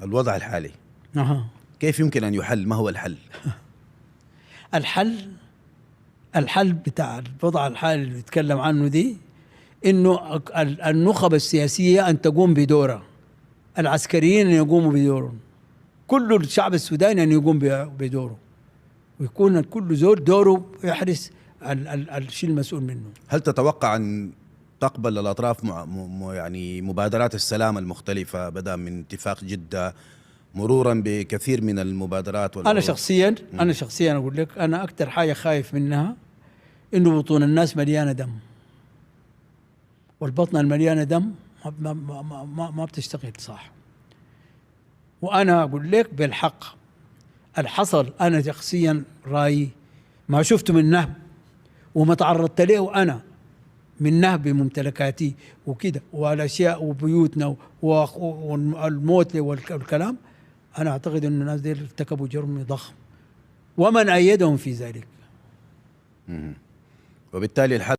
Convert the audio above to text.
الوضع الحالي أها. كيف يمكن أن يحل؟ ما هو الحل؟ الحل بتاع الوضع الحالي اللي بيتكلم عنه دي انه النخب السياسيه ان تقوم بدورها، العسكريين ان يقوموا بدورهم، كل الشعب السوداني ان يقوم بدوره، ويكون كل زول دوره يحرس الشيء المسؤول منه. هل تتوقع أن تقبل الأطراف يعني مبادرات السلام المختلفة بدأ من اتفاق جدة مرورا بكثير من المبادرات انا شخصيا اقول لك، انا اكثر حاجه خايف منها انه بطون الناس مليانه دم، والبطنه المليانه دم ما بتشتغل صح. وانا اقول لك بالحق الحصل، انا شخصيا رايي ما شفته من نهب وما تعرضت له انا من نهب بممتلكاتي وكده والاشياء وبيوتنا والموت والكلام. انا اعتقد ان الناس دي ارتكبوا جرم ضخم ومن ايدهم في ذلك. وبالتالي الحل